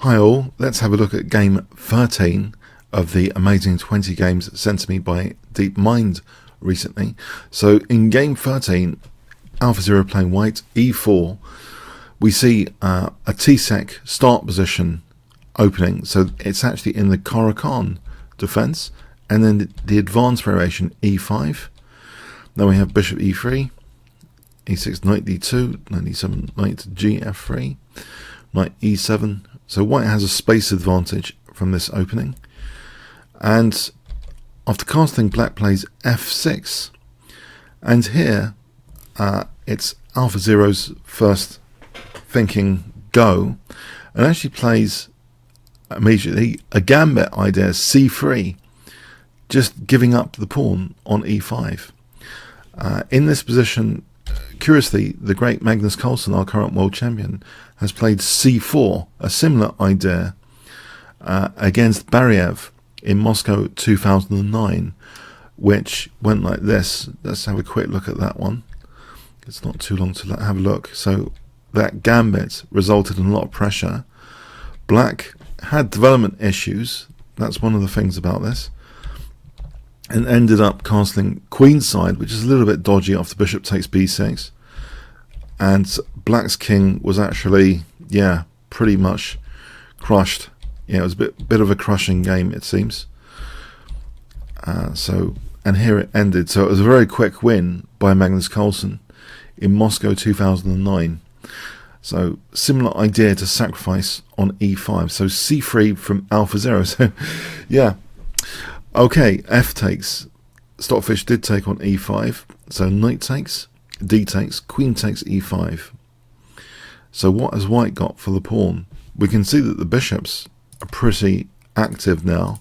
Hi all, let's have a look at game 13 of the amazing 20 games sent to me by DeepMind recently. So in game 13, Alphazero playing white, e4, we see a T-sec start position opening, so it's actually in the Caro-Kann defense, and then the advanced variation e5. Then we have bishop e3, e6, knight d2, knight d7, knight gf3, knight e7. So white has a space advantage from this opening, and after castling, black plays f6, and here it's Alphazero's first thinking go, and actually plays immediately a gambit idea, c3, just giving up the pawn on e5. In this position, curiously, the great Magnus Carlsen, our current world champion, has played c4, a similar idea, against Bariev in Moscow 2009, which went like this. Let's have a quick look at that one. It's not too long to have a look. So that gambit resulted in a lot of pressure. Black had development issues. That's one of the things about this. And ended up castling queenside, which is a little bit dodgy after bishop takes b6. And black's king was actually, pretty much crushed. It was a bit of a crushing game, it seems. And here it ended. So it was a very quick win by Magnus Carlsen in Moscow 2009. So similar idea to sacrifice on e5. So c3 from Alphazero. So okay, f takes. Stockfish did take on e5. So knight takes, d takes, queen takes e5. So what has white got for the pawn? We can see that the bishops are pretty active now.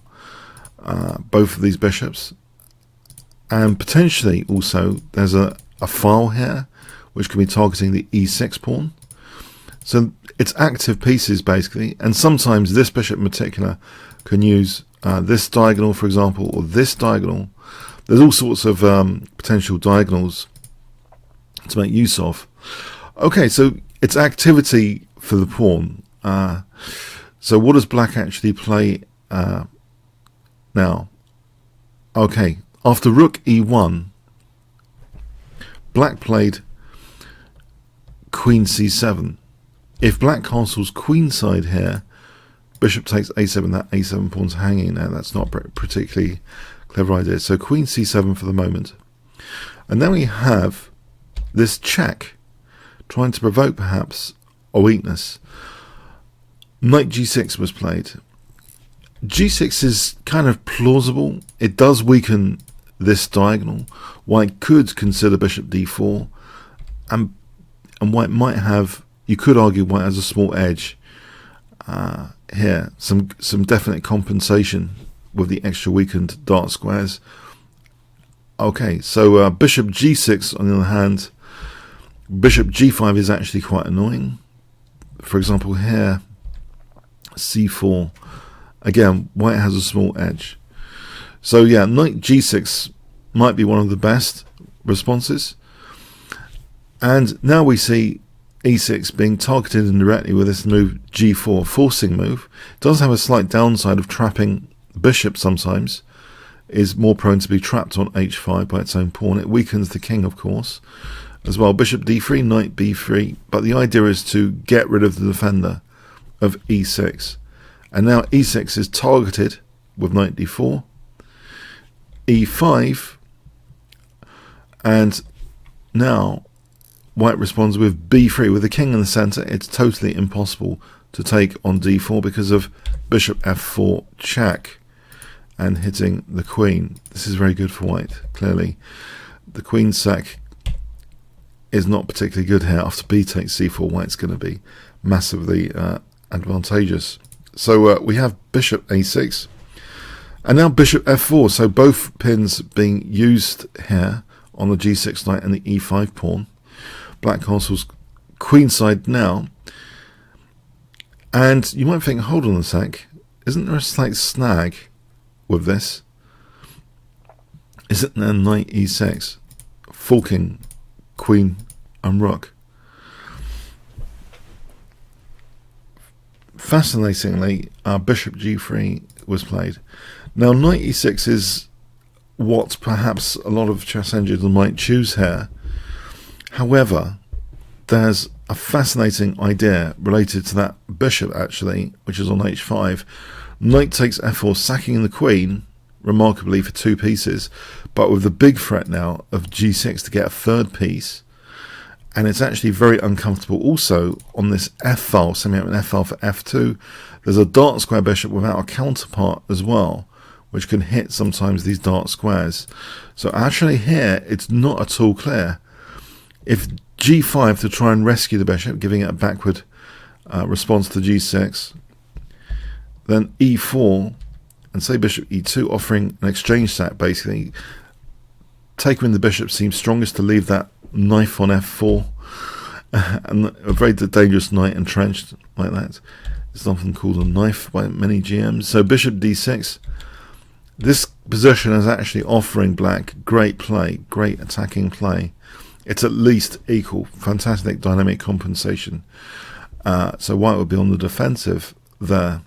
Both of these bishops. And potentially also there's a file here which can be targeting the e6 pawn. So it's active pieces basically, and sometimes this bishop in particular can use this diagonal, for example, or this diagonal. There's all sorts of potential diagonals to make use of. Okay, so it's activity for the pawn. So what does black actually play now? Okay, after rook e1, black played queen c7. If black castles queenside here, bishop takes a7, that a7 pawn's hanging now. That's not a particularly clever idea. So queen c7 for the moment. And then we have this check, trying to provoke perhaps a weakness. Knight g6 was played. g6 is kind of plausible. It does weaken this diagonal. White could consider bishop d4, and white might have, you could argue white has a small edge here, some definite compensation with the extra weakened dark squares. Okay, so bishop g6 on the other hand, bishop g5 is actually quite annoying. For example here, c4, again white has a small edge. So knight g6 might be one of the best responses. And now we see e6 being targeted indirectly with this move g4, forcing move. It does have a slight downside of trapping bishop sometimes, is more prone to be trapped on h5 by its own pawn. It weakens the king, of course, as well. Bishop d3, knight b3, but the idea is to get rid of the defender of e6. And now e6 is targeted with knight d4, e5, and now white responds with b3. With the king in the center, it's totally impossible to take on d4 because of bishop f4 check and hitting the queen. This is very good for white, clearly. The queen sack is not particularly good here. After b takes c4, white's going to be massively advantageous. So we have bishop a6, and now bishop f4. So both pins being used here on the g6 knight and the e5 pawn. Black castles queenside now, and you might think, hold on a sec, isn't there a slight snag with this? Isn't there knight e6 forking queen and rook? fascinatingly, bishop g3 was played. Now knight e6 is what perhaps a lot of chess engines might choose here. However, there's a fascinating idea related to that bishop actually, which is on h5. Knight takes f4, sacking the queen, remarkably for 2 pieces, but with the big threat now of g6 to get a 3rd piece. And it's actually very uncomfortable also on this f file, semi-open f file for f2. There's a dark square bishop without a counterpart as well, which can hit sometimes these dark squares. So actually here, it's not at all clear. If g5 to try and rescue the bishop, giving it a backward response to g6, then e4, and say bishop e2, offering an exchange sack basically. Taking the bishop seems strongest to leave that knife on f4, and a very dangerous knight entrenched like that. It's often called a knife by many GMs. So bishop d6. This position is actually offering black great play, great attacking play. It's at least equal, fantastic dynamic compensation. So white would be on the defensive there.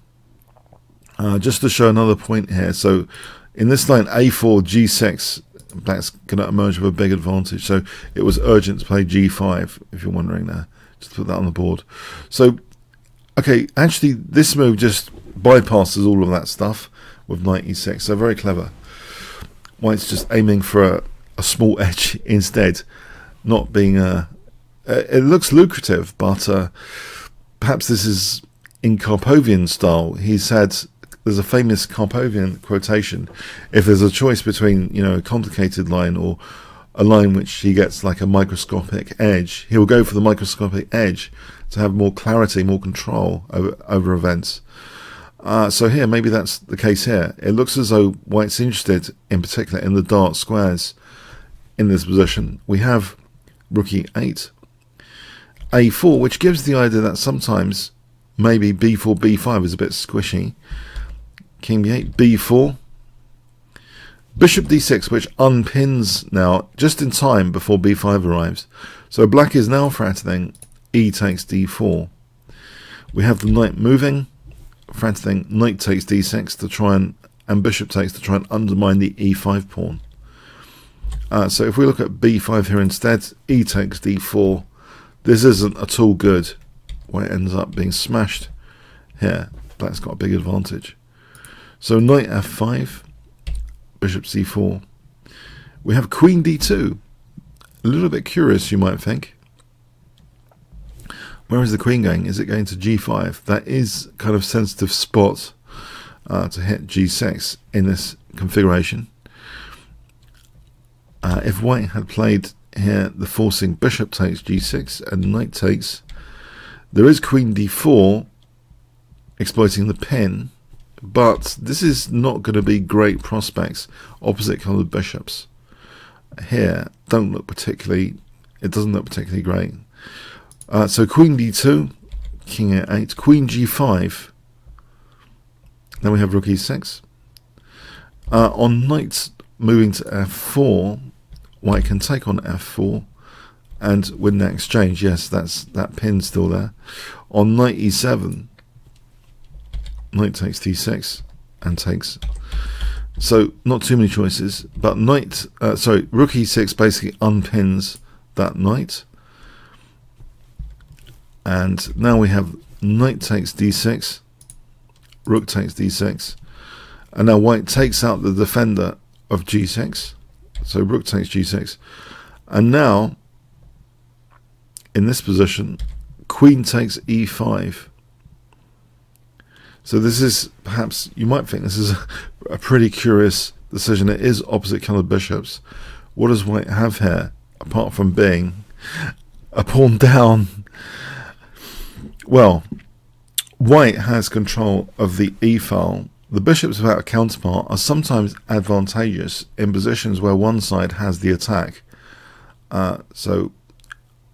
Just to show another point here, so in this line a4, g6, black's going to emerge with a big advantage. So it was urgent to play g5, if you're wondering there. Just put that on the board. So, okay, actually this move just bypasses all of that stuff with knight e6. So very clever. White's just aiming for a small edge instead, not being it looks lucrative, but perhaps this is in Karpovian style. He said, there's a famous Karpovian quotation, if there's a choice between, you know, a complicated line or a line which he gets like a microscopic edge, he'll go for the microscopic edge to have more clarity, more control over events. So here, maybe that's the case here. It looks as though white's interested, in particular, in the dark squares in this position. We have rook e8, a4, which gives the idea that sometimes maybe b4, b5 is a bit squishy. King b8, b4, bishop d6, which unpins now just in time before b5 arrives. So black is now threatening e takes d4. We have the knight moving, threatening knight takes d6 to try and bishop takes to try and undermine the e5 pawn. So if we look at b5 here instead, e takes d4. This isn't at all good. White ends up being smashed here. Black's got a big advantage. So knight f5, bishop c4. We have queen d2. A little bit curious, you might think. Where is the queen going? Is it going to g5? That is kind of sensitive spot to hit g6 in this configuration. If white had played here the forcing bishop takes g6 and knight takes, there is queen d4 exploiting the pin, but this is not going to be great prospects. Opposite coloured bishops here don't look particularly, it doesn't look particularly great. So queen d2, king a8, queen g5, then we have rook e6. On knight moving to f4, white can take on f4 and win that exchange. Yes, that pin's still there. On knight e7, knight takes d6 and takes. So not too many choices, but rook e6 basically unpins that knight. And now we have knight takes d6, rook takes d6, and now white takes out the defender of g6. So rook takes g6, and now in this position, queen takes e5. So this is perhaps, you might think this is a pretty curious decision. It is opposite coloured bishops. What does white have here, apart from being a pawn down? Well, white has control of the e-file. The bishops without a counterpart are sometimes advantageous in positions where one side has the attack. So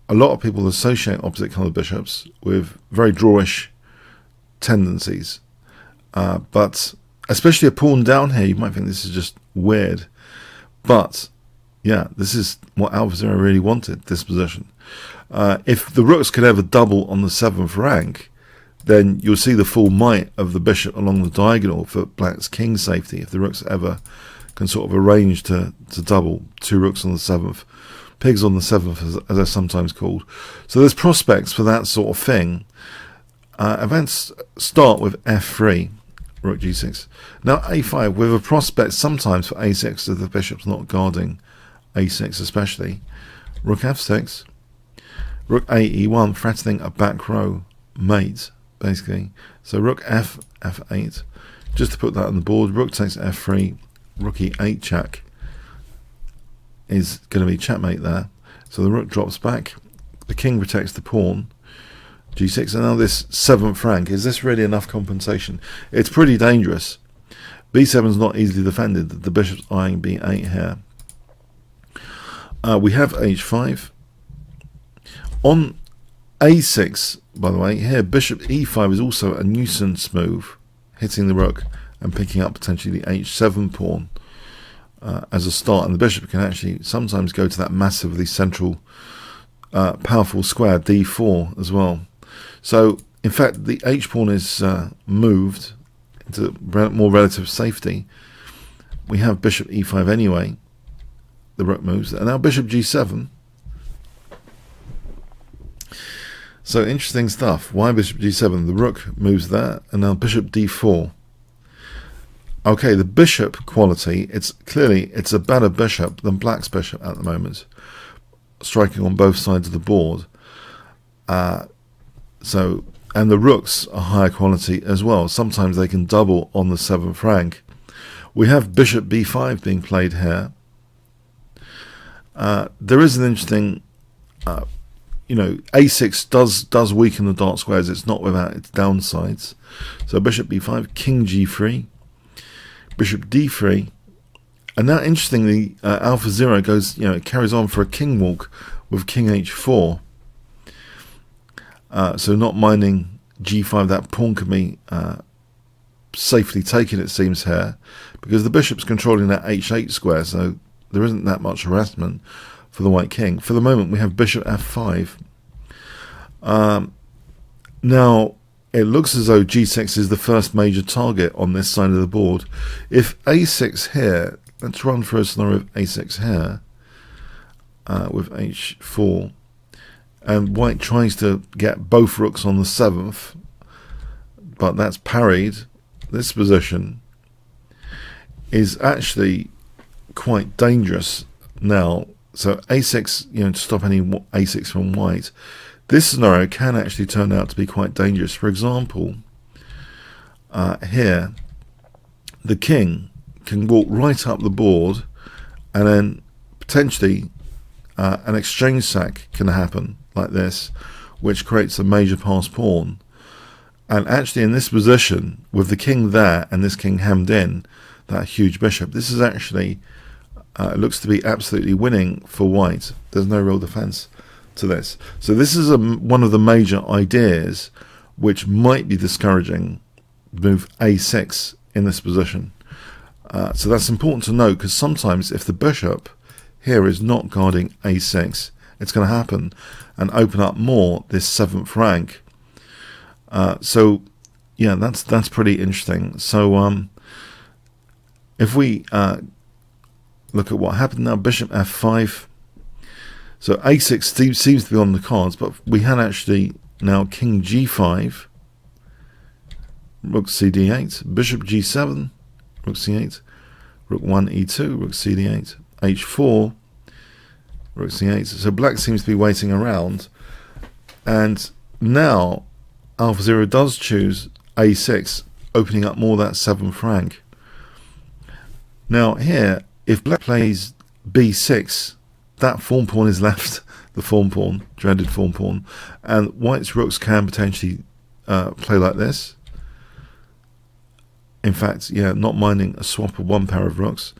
a lot of people associate opposite coloured bishops with very drawish tendencies. But especially a pawn down here, you might think this is just weird. But yeah, this is what Alphazero really wanted, this position. If the rooks could ever double on the 7th rank, then you'll see the full might of the bishop along the diagonal for black's king safety, if the rooks ever can sort of arrange to double. Two rooks on the 7th, pigs on the 7th, as they're sometimes called. So there's prospects for that sort of thing. Events start with f3, rook g6. Now a5, with a prospect sometimes for a6 if the bishop's not guarding a6 especially. Rook f6, rook a e1, threatening a back row mate, basically. So rook f8, just to put that on the board. Rook takes f3, rook e8 check is going to be checkmate there. So the rook drops back, the king protects the pawn, g6, and now this 7th rank. Is this really enough compensation? It's pretty dangerous. b7 is not easily defended. The bishop's eyeing b8 here. We have h5. On a6, by the way, here bishop e5 is also a nuisance move, hitting the rook and picking up potentially the h7 pawn as a start, and the bishop can actually sometimes go to that massively central powerful square d4 as well. So in fact the h pawn is moved into more relative safety. We have bishop e5 anyway, the rook moves, and now bishop g7. So interesting stuff. Why bishop g7? The rook moves there, and now bishop d4. Okay, the bishop quality, it's a better bishop than black's bishop at the moment, striking on both sides of the board. And the rooks are higher quality as well. Sometimes they can double on the 7th rank. We have bishop b5 being played here. There is an interesting, a6 does weaken the dark squares. It's not without its downsides. So bishop b5, king g3, bishop d3, and now interestingly, Alphazero goes, it carries on for a king walk with king h4. So not minding g5, that pawn can be safely taken, it seems here, because the bishop's controlling that h8 square, so there isn't that much harassment for the white king. For the moment, we have bishop f5. Now, it looks as though g6 is the first major target on this side of the board. If a6 here, let's run through a scenario of a6 here, with h4, and white tries to get both rooks on the 7th, but that's parried. This position is actually quite dangerous now. So a6, to stop any a6 from white. This scenario can actually turn out to be quite dangerous. For example, here, the king can walk right up the board, and then potentially an exchange sack can happen like this, which creates a major pass pawn. And actually in this position, with the king there and this king hemmed in, that huge bishop, this is actually, it looks to be absolutely winning for white. There's no real defense to this. So this is one of the major ideas which might be discouraging move a6 in this position. So that's important to note, because sometimes if the bishop here is not guarding a6, it's going to happen and open up more this 7th rank. So yeah, that's pretty interesting. So if we look at what happened now, bishop f5. So a6 seems to be on the cards, but we had actually now king g5, rook cd8, bishop g7, rook c8, rook 1 e2, rook cd8, h4, rook c8. So black seems to be waiting around, and now Alphazero does choose a6, opening up more that 7th rank. Now here, if black plays b6, that fawn pawn is left, the fawn pawn, dreaded fawn pawn, and white's rooks can potentially play like this. In fact, yeah, not minding a swap of one pair of rooks,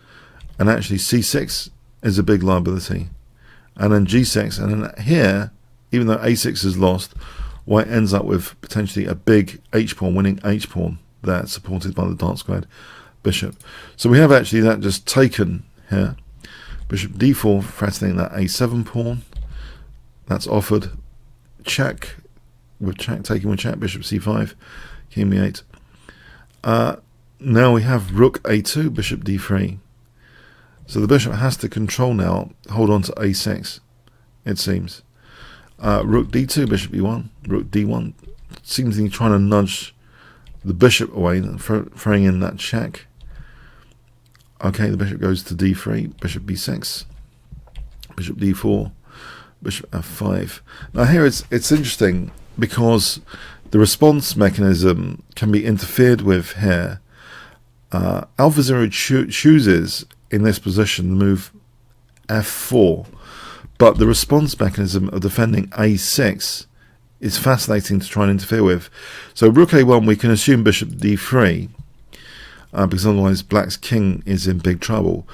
and actually c6 is a big liability, and then g6, and then here, even though a6 is lost, white ends up with potentially a big h-pawn, winning h-pawn there, supported by the dark squared bishop. So we have actually that just taken here. Bishop d4, threatening that a7 pawn. That's offered. Check with check, taking with check, bishop c5, king b8. Now we have rook a2, bishop d3. So the bishop has to control now, hold on to a6, it seems. Rook d2, bishop e1, rook d1. Seems to be trying to nudge the bishop away and throwing in that check. Okay, the bishop goes to d3, bishop b6, bishop d4, bishop f5. Now here it's interesting because the response mechanism can be interfered with here. Alphazero chooses in this position the move f4, but the response mechanism of defending a6 is fascinating to try and interfere with. So rook a1, we can assume bishop d3, because otherwise black's king is in big trouble.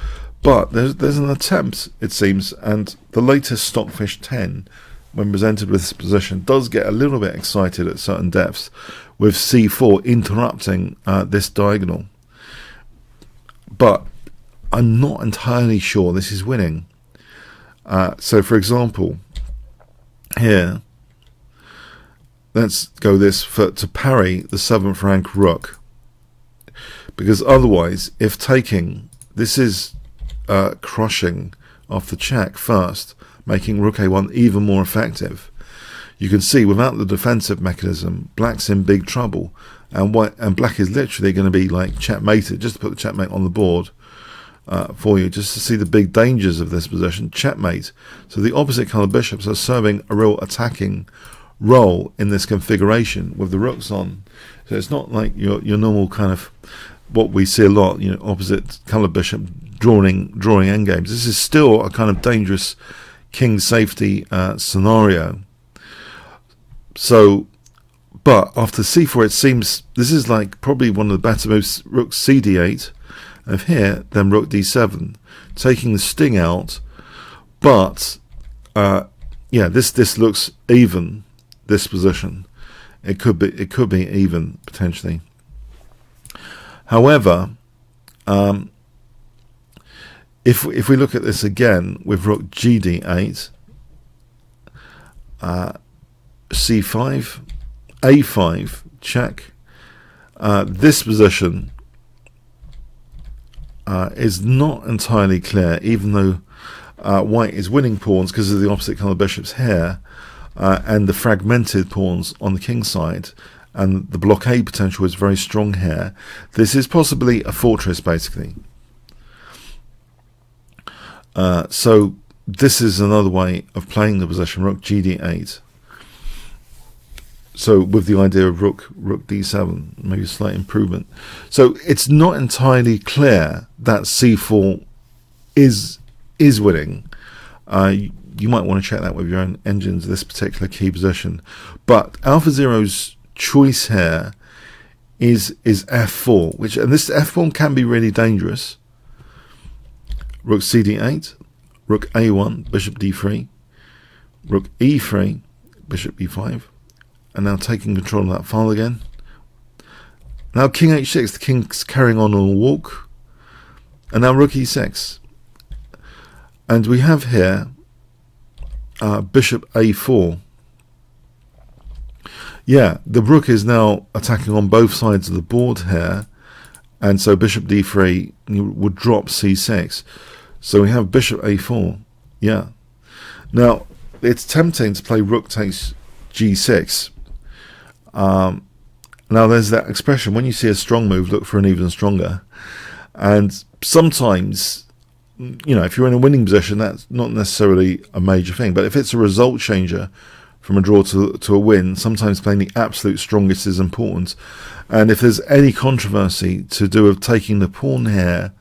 But there's an attempt, it seems, and the latest Stockfish 10, when presented with this position, does get a little bit excited at certain depths, with c4 interrupting this diagonal. But I'm not entirely sure this is winning. So for example, here, let's go this to parry the 7th rank rook. Because otherwise, if taking, this is crushing off the check first, making rook a1 even more effective. You can see without the defensive mechanism, black's in big trouble, and black is literally going to be like checkmated. Just to put the checkmate on the board for you, just to see the big dangers of this position. Checkmate. So the opposite colour bishops are serving a real attacking role in this configuration with the rooks on. So it's not like your normal kind of what we see a lot, you know, opposite colour bishop drawing endgames. This is still a kind of dangerous king safety scenario. So, but after c4, it seems this is like probably one of the better moves. Rook cd8, and here then rook d7, taking the sting out. But yeah, this looks even. This position, it could be even potentially. However, if we look at this again with rook gd8, c5, a5, check, this position is not entirely clear, even though white is winning pawns because of the opposite colour bishops here, and the fragmented pawns on the king side, and the blockade potential is very strong here. This is possibly a fortress, basically. So this is another way of playing the position, rook gd8. So with the idea of rook d7, maybe a slight improvement. So it's not entirely clear that c4 is winning. You might want to check that with your own engines, this particular key position. But Alphazero's choice here is f4, and this f4 can be really dangerous. Rook cd8, rook a1, bishop d3, rook e3, bishop e5, and now taking control of that file again. Now king h6, the king's carrying on a walk, and now rook e6, and we have here bishop a4. Yeah, the rook is now attacking on both sides of the board here, and so bishop d3 would drop c6. So we have bishop a4. Yeah. Now it's tempting to play rook takes g6. Now there's that expression, when you see a strong move, look for an even stronger. And sometimes, you know, if you're in a winning position, that's not necessarily a major thing. But if it's a result changer from a draw to a win, sometimes playing the absolute strongest is important. And if there's any controversy to do with taking the pawn here,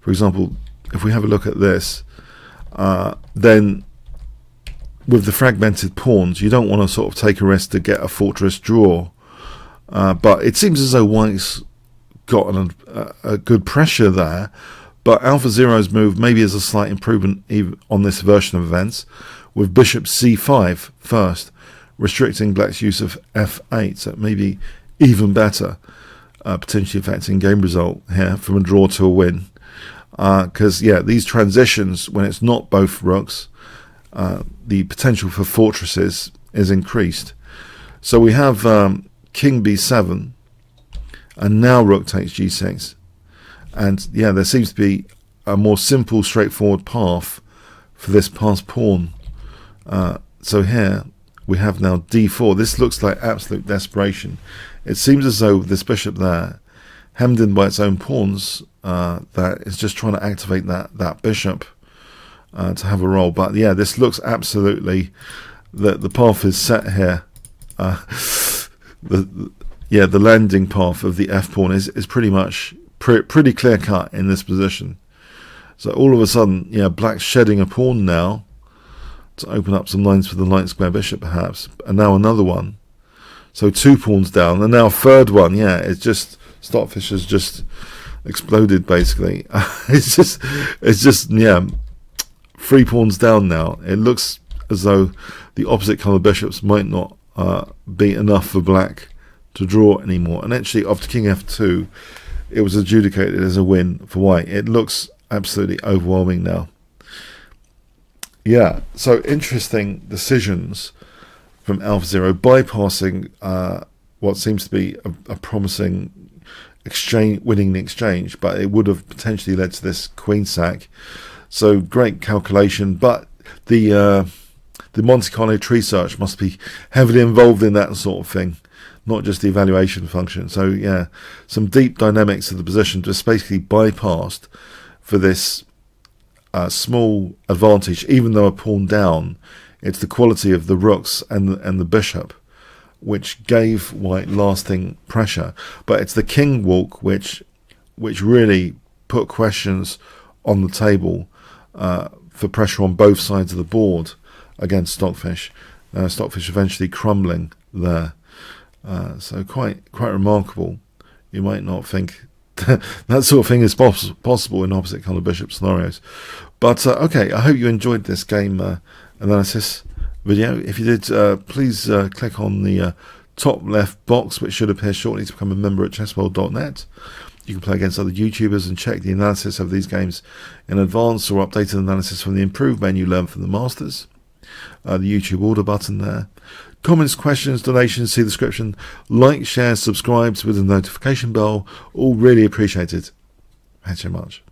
for example, if we have a look at this, then with the fragmented pawns, you don't want to sort of take a risk to get a fortress draw. But it seems as though white's got a good pressure there. But Alphazero's move maybe is a slight improvement even on this version of events, with bishop c5 first, restricting black's use of f8. So it may be even better, potentially affecting game result here from a draw to a win. Because, yeah, these transitions, when it's not both rooks, the potential for fortresses is increased. So we have king b7, and now rook takes g6. And yeah, there seems to be a more simple, straightforward path for this passed pawn. So here we have now d4. This looks like absolute desperation. It seems as though this bishop there, hemmed in by its own pawns, that is just trying to activate that bishop to have a role. But yeah, this looks absolutely, the path is set here. The landing path of the f pawn is pretty much pretty clear cut in this position. So all of a sudden, yeah, black's shedding a pawn now to open up some lines for the light square bishop perhaps, and now another one. So 2 pawns down, and now a third one. Yeah, it's just, Stockfish has just exploded basically. It's just yeah, 3 pawns down now. It looks as though the opposite colour bishops might not be enough for black to draw anymore. And actually, after king f2, it was adjudicated as a win for white. It looks absolutely overwhelming now. Yeah, so interesting decisions from Alphazero, bypassing what seems to be a promising exchange, winning the exchange, but it would have potentially led to this queen sack. So great calculation, but the Monte Carlo tree search must be heavily involved in that sort of thing, not just the evaluation function. So yeah, some deep dynamics of the position just basically bypassed for this small advantage. Even though a pawn down, it's the quality of the rooks and the bishop which gave white lasting pressure. But it's the king walk which really put questions on the table for pressure on both sides of the board against Stockfish. Stockfish eventually crumbling there. So quite remarkable. You might not think that sort of thing is possible in opposite colour bishop scenarios. But okay, I hope you enjoyed this game analysis video. If you did, please click on the top left box, which should appear shortly, to become a member at chessworld.net. You can play against other YouTubers and check the analysis of these games in advance, or updated analysis from the improved menu learned from the masters. The YouTube order button there. Comments, questions, donations, see the description. Like, share, subscribe with the notification bell. All really appreciated. Thanks so much.